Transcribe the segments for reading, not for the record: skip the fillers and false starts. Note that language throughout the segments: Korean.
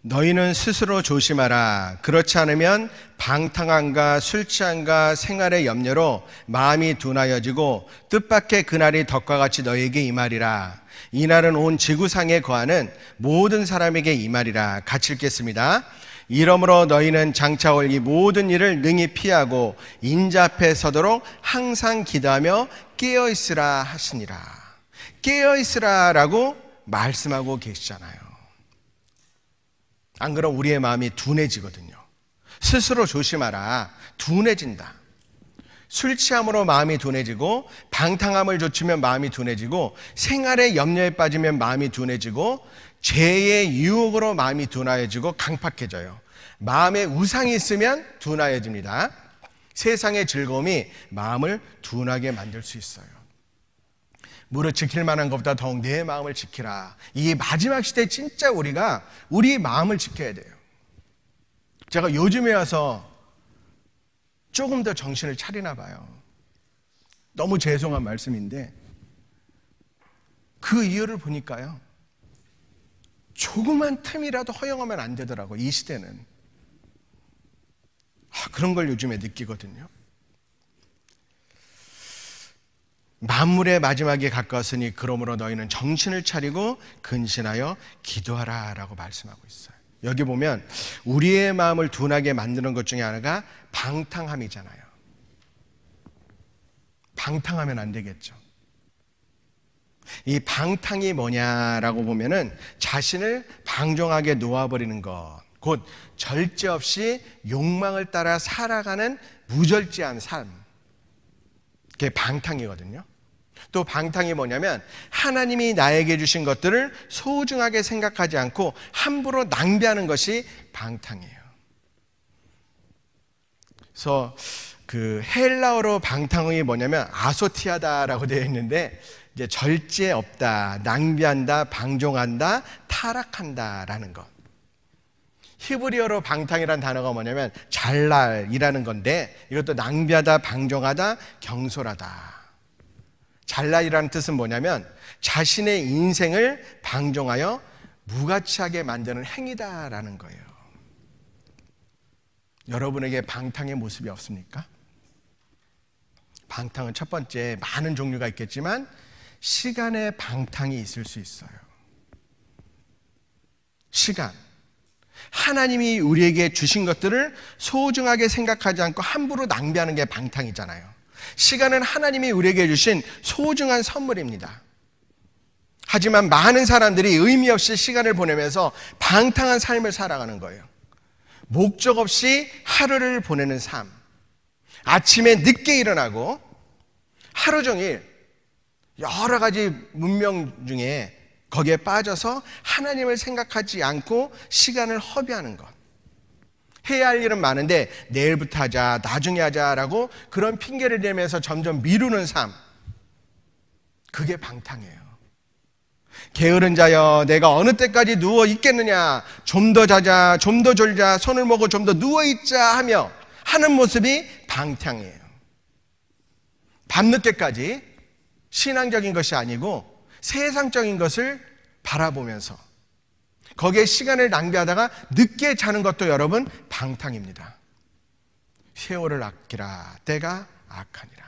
너희는 스스로 조심하라. 그렇지 않으면 방탕함과 술 취함과 생활의 염려로 마음이 둔하여지고 뜻밖의 그날이 덕과 같이 너희에게 임하리라. 이날은 온 지구상에 거하는 모든 사람에게 임하리라. 같이 읽겠습니다. 이러므로 너희는 장차 올 이 모든 일을 능히 피하고 인자 앞에 서도록 항상 기도하며 깨어있으라 하시니라. 깨어있으라 라고 말씀하고 계시잖아요. 안 그럼 우리의 마음이 둔해지거든요. 스스로 조심하라. 둔해진다. 술 취함으로 마음이 둔해지고, 방탕함을 좇으면 마음이 둔해지고, 생활의 염려에 빠지면 마음이 둔해지고, 죄의 유혹으로 마음이 둔하여지고 강팍해져요. 마음에 우상이 있으면 둔하여집니다. 세상의 즐거움이 마음을 둔하게 만들 수 있어요. 무릇 지킬 만한 것보다 더욱 내 마음을 지키라. 이 마지막 시대에 진짜 우리가 우리 마음을 지켜야 돼요. 제가 요즘에 와서 조금 더 정신을 차리나 봐요. 너무 죄송한 말씀인데 그 이유를 보니까요, 조그만 틈이라도 허용하면 안 되더라고요. 이 시대는. 그런 걸 요즘에 느끼거든요. 만물의 마지막에 가까웠으니 그러므로 너희는 정신을 차리고 근신하여 기도하라 라고 말씀하고 있어요. 여기 보면 우리의 마음을 둔하게 만드는 것 중에 하나가 방탕함이잖아요. 방탕하면 안 되겠죠. 이 방탕이 뭐냐라고 보면은 자신을 방종하게 놓아버리는 것, 곧 절제 없이 욕망을 따라 살아가는 무절제한 삶, 그게 방탕이거든요. 또 방탕이 뭐냐면 하나님이 나에게 주신 것들을 소중하게 생각하지 않고 함부로 낭비하는 것이 방탕이에요. 그래서 그 헬라어로 방탕이 뭐냐면 아소티하다라고 되어 있는데, 이제 절제 없다, 낭비한다, 방종한다, 타락한다라는 것. 히브리어로 방탕이라는 단어가 뭐냐면 잘날이라는 건데, 이것도 낭비하다, 방종하다, 경솔하다. 잘날이라는 뜻은 뭐냐면 자신의 인생을 방종하여 무가치하게 만드는 행위다라는 거예요. 여러분에게 방탕의 모습이 없습니까? 방탕은 첫 번째, 많은 종류가 있겠지만 시간의 방탕이 있을 수 있어요. 시간. 하나님이 우리에게 주신 것들을 소중하게 생각하지 않고 함부로 낭비하는 게 방탕이잖아요. 시간은 하나님이 우리에게 주신 소중한 선물입니다. 하지만 많은 사람들이 의미 없이 시간을 보내면서 방탕한 삶을 살아가는 거예요. 목적 없이 하루를 보내는 삶. 아침에 늦게 일어나고 하루 종일 여러 가지 문명 중에 거기에 빠져서 하나님을 생각하지 않고 시간을 허비하는 것. 해야 할 일은 많은데 내일부터 하자, 나중에 하자라고 그런 핑계를 대면서 점점 미루는 삶. 그게 방탕이에요. 게으른 자여, 내가 어느 때까지 누워 있겠느냐, 좀 더 자자, 좀 더 졸자, 손을 모고 좀 더 누워 있자 하며 하는 모습이 방탕이에요. 밤늦게까지 신앙적인 것이 아니고 세상적인 것을 바라보면서 거기에 시간을 낭비하다가 늦게 자는 것도 여러분 방탕입니다. 세월을 아끼라, 때가 악하니라.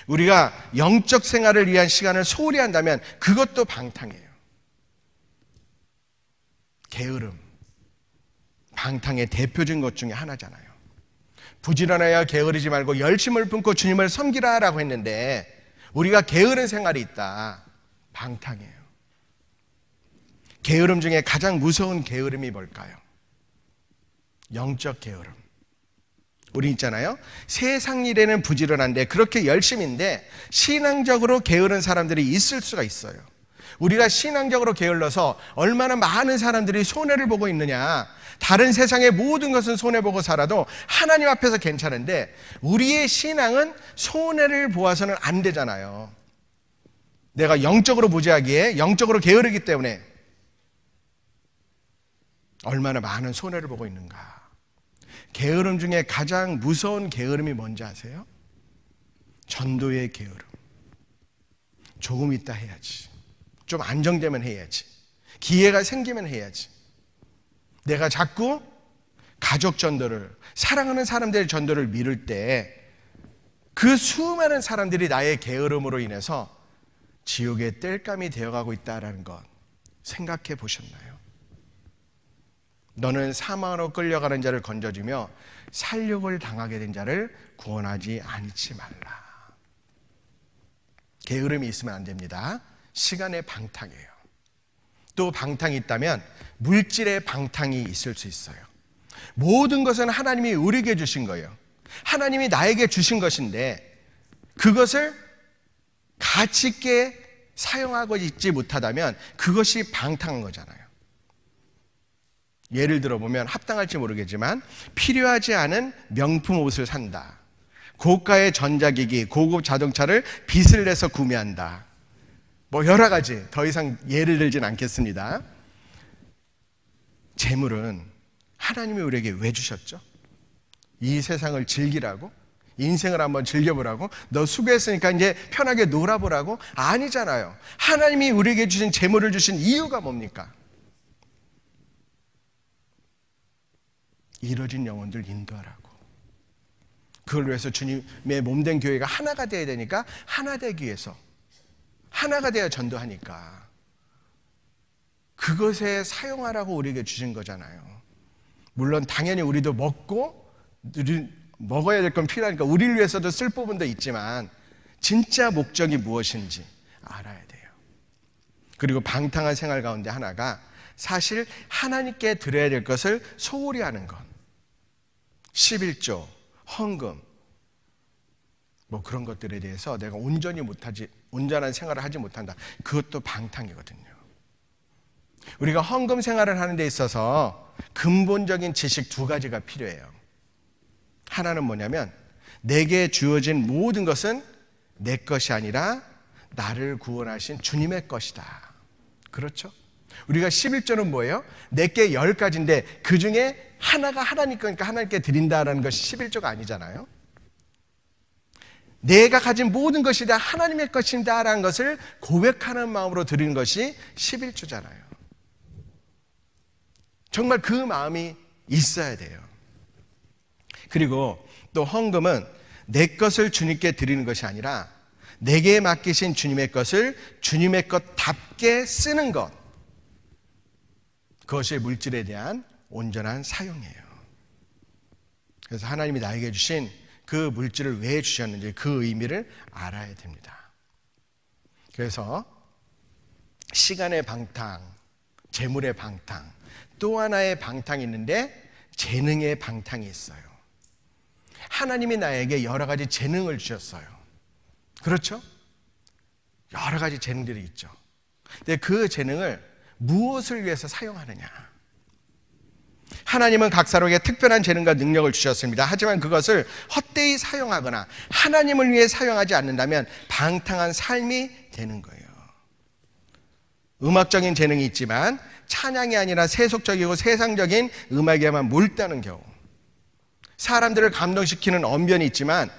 우리가 영적 생활을 위한 시간을 소홀히 한다면 그것도 방탕이에요. 게으름, 방탕의 대표적인 것 중에 하나잖아요. 부지런하여 게으르지 말고 열심을 품고 주님을 섬기라 라고 했는데 우리가 게으른 생활이 있다. 방탕이에요. 게으름 중에 가장 무서운 게으름이 뭘까요? 영적 게으름. 우리 있잖아요, 세상 일에는 부지런한데 그렇게 열심인데 신앙적으로 게으른 사람들이 있을 수가 있어요. 우리가 신앙적으로 게을러서 얼마나 많은 사람들이 손해를 보고 있느냐. 다른 세상의 모든 것은 손해보고 살아도 하나님 앞에서 괜찮은데 우리의 신앙은 손해를 보아서는 안 되잖아요. 내가 영적으로 무지하기에 영적으로 게으르기 때문에 얼마나 많은 손해를 보고 있는가. 게으름 중에 가장 무서운 게으름이 뭔지 아세요? 전도의 게으름. 조금 있다 해야지, 좀 안정되면 해야지, 기회가 생기면 해야지. 내가 자꾸 가족 전도를, 사랑하는 사람들의 전도를 미룰 때 그 수많은 사람들이 나의 게으름으로 인해서 지옥의 땔감이 되어가고 있다는 것 생각해 보셨나요? 너는 사망으로 끌려가는 자를 건져주며 살육을 당하게 된 자를 구원하지 않지 말라. 게으름이 있으면 안 됩니다. 시간의 방탕이에요. 또 방탕이 있다면 물질의 방탕이 있을 수 있어요. 모든 것은 하나님이 우리에게 주신 거예요. 하나님이 나에게 주신 것인데 그것을 가치 있게 사용하고 있지 못하다면 그것이 방탕한 거잖아요. 예를 들어보면 합당할지 모르겠지만 필요하지 않은 명품 옷을 산다, 고가의 전자기기, 고급 자동차를 빚을 내서 구매한다, 뭐 여러 가지, 더 이상 예를 들진 않겠습니다. 재물은 하나님이 우리에게 왜 주셨죠? 이 세상을 즐기라고? 인생을 한번 즐겨보라고? 너 수고했으니까 이제 편하게 놀아보라고? 아니잖아요. 하나님이 우리에게 주신 재물을 주신 이유가 뭡니까? 이뤄진 영혼들 인도하라고. 그걸 위해서 주님의 몸된 교회가 하나가 되어야 되니까 하나 되기 위해서, 하나가 되어 전도하니까 그것에 사용하라고 우리에게 주신 거잖아요. 물론 당연히 우리도 먹어야 될 건 필요하니까 우리를 위해서도 쓸 부분도 있지만 진짜 목적이 무엇인지 알아야 돼요. 그리고 방탕한 생활 가운데 하나가 사실 하나님께 드려야 될 것을 소홀히 하는 것, 11조, 헌금, 뭐 그런 것들에 대해서 내가 온전한 생활을 하지 못한다. 그것도 방탕이거든요. 우리가 헌금 생활을 하는 데 있어서 근본적인 지식 두 가지가 필요해요. 하나는 뭐냐면 내게 주어진 모든 것은 내 것이 아니라 나를 구원하신 주님의 것이다. 그렇죠? 우리가 11조는 뭐예요? 내게 10가지인데 그 중에 하나가 하나님 거니까 하나님께 드린다라는 것이 11조가 아니잖아요. 내가 가진 모든 것이 다 하나님의 것입니다 라는 것을 고백하는 마음으로 드리는 것이 11조잖아요. 정말 그 마음이 있어야 돼요. 그리고 또 헌금은 내 것을 주님께 드리는 것이 아니라 내게 맡기신 주님의 것을 주님의 것답게 쓰는 것, 그것이 물질에 대한 온전한 사용이에요. 그래서 하나님이 나에게 주신 그 물질을 왜 주셨는지 그 의미를 알아야 됩니다. 그래서 시간의 방탕, 재물의 방탕, 또 하나의 방탕이 있는데 재능의 방탕이 있어요. 하나님이 나에게 여러 가지 재능을 주셨어요. 그렇죠? 여러 가지 재능들이 있죠. 근데 그 재능을 무엇을 위해서 사용하느냐? 하나님은 각 사람에게 특별한 재능과 능력을 주셨습니다. 하지만 그것을 헛되이 사용하거나 하나님을 위해 사용하지 않는다면 방탕한 삶이 되는 거예요. 음악적인 재능이 있지만 찬양이 아니라 세속적이고 세상적인 음악에만 몰두하는 경우, 사람들을 감동시키는 언변이 있지만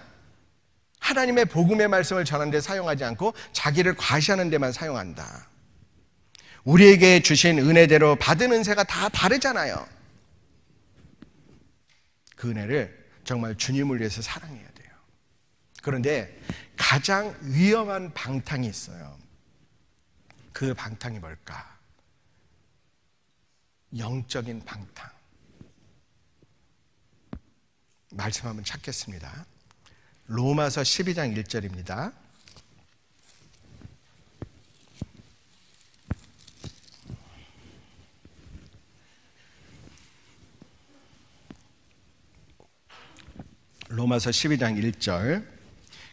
하나님의 복음의 말씀을 전하는 데 사용하지 않고 자기를 과시하는 데만 사용한다. 우리에게 주신 은혜대로 받은 은혜가 다 다르잖아요. 그 은혜를 정말 주님을 위해서 사랑해야 돼요. 그런데 가장 위험한 방탕이 있어요. 그 방탕이 뭘까? 영적인 방탕. 말씀 한번 찾겠습니다. 로마서 12장 1절입니다. 로마서 12장 1절.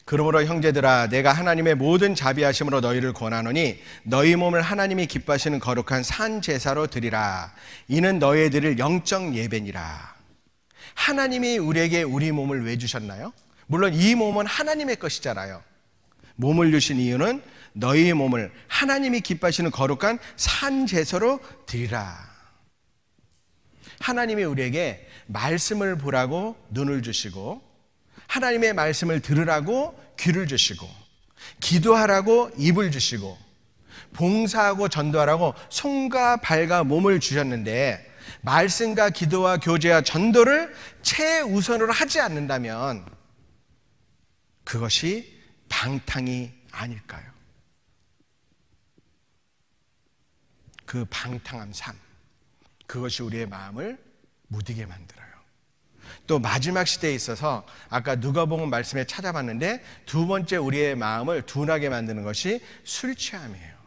그러므로 형제들아, 내가 하나님의 모든 자비하심으로 너희를 권하노니 너희 몸을 하나님이 기뻐하시는 거룩한 산 제사로 드리라. 이는 너희의 드릴 영적 예배니라. 하나님이 우리에게 우리 몸을 왜 주셨나요? 물론 이 몸은 하나님의 것이잖아요. 몸을 주신 이유는 너희 몸을 하나님이 기뻐하시는 거룩한 산 제사로 드리라. 하나님이 우리에게 말씀을 보라고 눈을 주시고, 하나님의 말씀을 들으라고 귀를 주시고, 기도하라고 입을 주시고, 봉사하고 전도하라고 손과 발과 몸을 주셨는데, 말씀과 기도와 교제와 전도를 최우선으로 하지 않는다면 그것이 방탕이 아닐까요? 그 방탕한 삶, 그것이 우리의 마음을 무디게 만들어요. 또 마지막 시대에 있어서 아까 누가복음 말씀에 찾아봤는데 두 번째 우리의 마음을 둔하게 만드는 것이 술 취함이에요.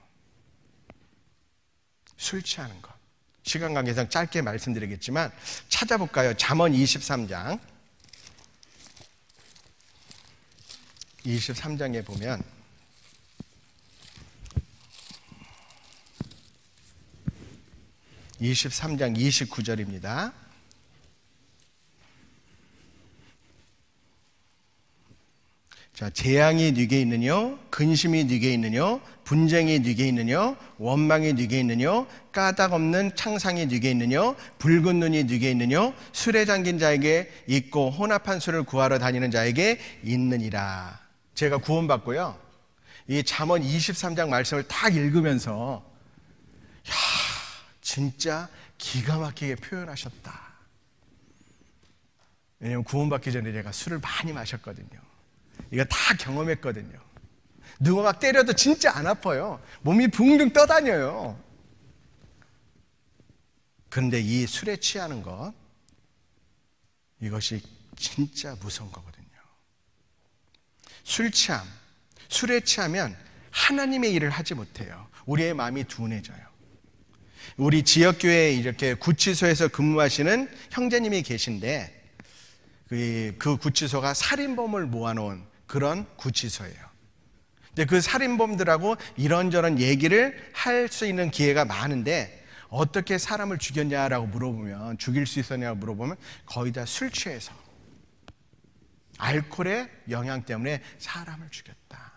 술 취하는 것. 시간 관계상 짧게 말씀드리겠지만 찾아볼까요? 잠언 23장 23장에 보면 (23장) 29절입니다. 자, 재앙이 네게 있느뇨, 근심이 네게 있느뇨, 분쟁이 네게 있느뇨, 원망이 네게 있느뇨, 까닭 없는 창상이 네게 있느뇨, 붉은 눈이 네게 있느뇨, 술에 잠긴 자에게 있고 혼합한 술을 구하러 다니는 자에게 있느니라. 제가 구원받고요, 이 잠언 23장 말씀을 딱 읽으면서 야, 진짜 기가 막히게 표현하셨다. 왜냐하면 구원받기 전에 제가 술을 많이 마셨거든요. 이거 다 경험했거든요. 누가 막 때려도 진짜 안 아파요. 몸이 붕붕 떠다녀요. 그런데 이 술에 취하는 것, 이것이 진짜 무서운 거거든요. 술 취함, 술에 취하면 하나님의 일을 하지 못해요. 우리의 마음이 둔해져요. 우리 지역교회에 이렇게 구치소에서 근무하시는 형제님이 계신데 그 구치소가 살인범을 모아놓은 그런 구치소예요. 근데 그 살인범들하고 이런저런 얘기를 할 수 있는 기회가 많은데 어떻게 사람을 죽였냐라고 물어보면, 죽일 수 있었냐고 물어보면 거의 다 술 취해서 알코올의 영향 때문에 사람을 죽였다.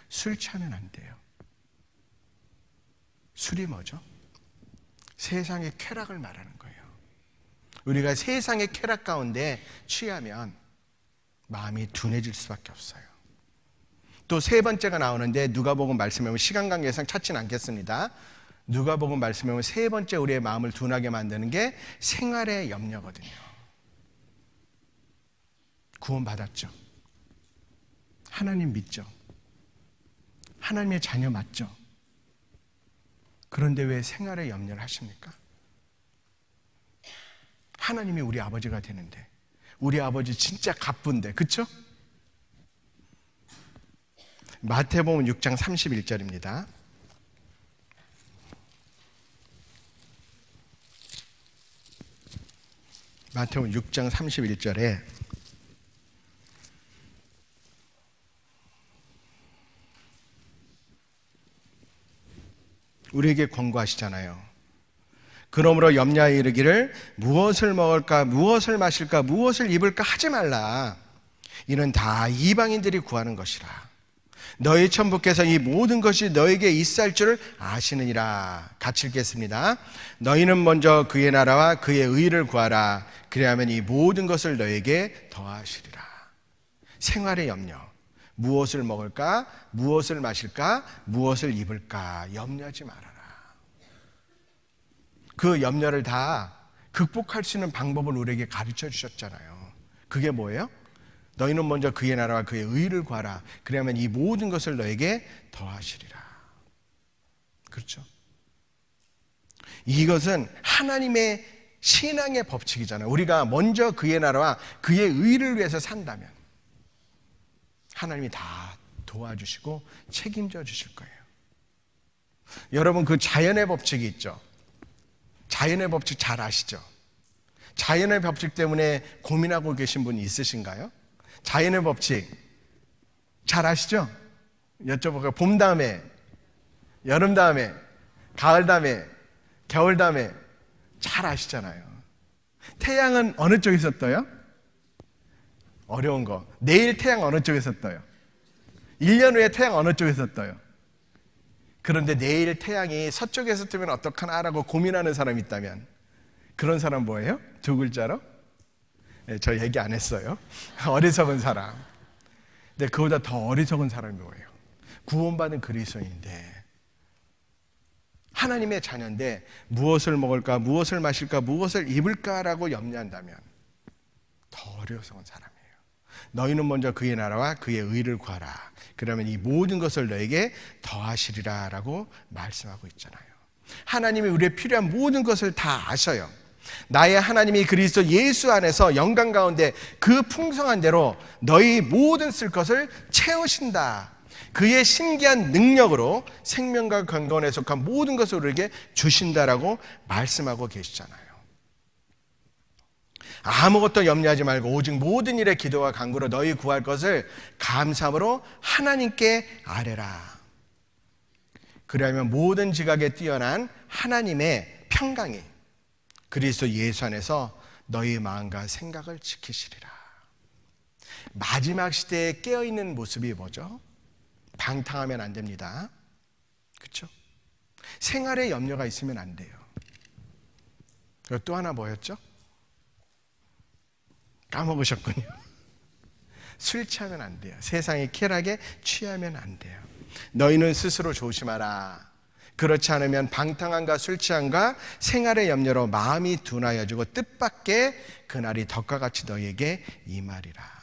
술 취하면 안 돼요. 술이 뭐죠? 세상의 쾌락을 말하는 거예요. 우리가 세상의 쾌락 가운데 취하면 마음이 둔해질 수밖에 없어요. 또 세 번째가 나오는데 누가복음 말씀에 보면 시간 관계상 찾지는 않겠습니다. 누가복음 말씀에 보면 세 번째 우리의 마음을 둔하게 만드는 게 생활의 염려거든요. 구원받았죠. 하나님 믿죠. 하나님의 자녀 맞죠. 그런데 왜 생활의 염려를 하십니까? 하나님이 우리 아버지가 되는데, 우리 아버지 진짜 가쁜데, 그쵸? 마태복음 6장 31절입니다. 마태복음 6장 31절에 우리에게 권고하시잖아요. 그러므로 염려하여 이르기를 무엇을 먹을까, 무엇을 마실까, 무엇을 입을까 하지 말라. 이는 다 이방인들이 구하는 것이라. 너희 천부께서 이 모든 것이 너에게 있을 줄 아시느니라. 같이 읽겠습니다. 너희는 먼저 그의 나라와 그의 의를 구하라. 그리하면 이 모든 것을 너에게 더하시리라. 생활의 염려, 무엇을 먹을까, 무엇을 마실까, 무엇을 입을까 염려하지 말아라. 그 염려를 다 극복할 수 있는 방법을 우리에게 가르쳐 주셨잖아요. 그게 뭐예요? 너희는 먼저 그의 나라와 그의 의를 구하라. 그러면 이 모든 것을 너에게 더하시리라. 그렇죠? 이것은 하나님의 신앙의 법칙이잖아요. 우리가 먼저 그의 나라와 그의 의를 위해서 산다면 하나님이 다 도와주시고 책임져 주실 거예요. 여러분, 그 자연의 법칙이 있죠. 자연의 법칙 잘 아시죠? 자연의 법칙 때문에 고민하고 계신 분이 있으신가요? 자연의 법칙 잘 아시죠? 여쭤볼까요? 봄 다음에, 여름 다음에, 가을 다음에, 겨울 다음에 잘 아시잖아요. 태양은 어느 쪽에서 떠요? 어려운 거. 내일 태양 어느 쪽에서 떠요? 1년 후에 태양 어느 쪽에서 떠요? 그런데 내일 태양이 서쪽에서 뜨면 어떡하나라고 고민하는 사람이 있다면 그런 사람 뭐예요? 두 글자로? 네, 저 얘기 안 했어요. 어리석은 사람. 근데 그보다 더 어리석은 사람이 뭐예요? 구원받은 그리스도인인데 하나님의 자녀인데 무엇을 먹을까, 무엇을 마실까, 무엇을 입을까라고 염려한다면 더 어려운 사람이에요. 너희는 먼저 그의 나라와 그의 의를 구하라. 그러면 이 모든 것을 너에게 더하시리라 라고 말씀하고 있잖아요. 하나님이 우리의 필요한 모든 것을 다 아셔요. 나의 하나님이 그리스도 예수 안에서 영광 가운데 그 풍성한 대로 너희 모든 쓸 것을 채우신다. 그의 신기한 능력으로 생명과 건강에 속한 모든 것을 우리에게 주신다라고 말씀하고 계시잖아요. 아무것도 염려하지 말고 오직 모든 일에 기도와 간구로 너희 구할 것을 감사함으로 하나님께 아뢰라. 그리하면 모든 지각에 뛰어난 하나님의 평강이 그리스도 예수 안에서 너희 마음과 생각을 지키시리라. 마지막 시대에 깨어있는 모습이 뭐죠? 방탕하면 안 됩니다. 그렇죠? 생활에 염려가 있으면 안 돼요. 그리고 또 하나 뭐였죠? 까먹으셨군요. 술 취하면 안 돼요. 세상의 쾌락에 취하면 안 돼요. 너희는 스스로 조심하라. 그렇지 않으면 방탕함과 술 취함과 생활의 염려로 마음이 둔하여지고 뜻밖의 그날이 덕과 같이 너희에게 임하리라.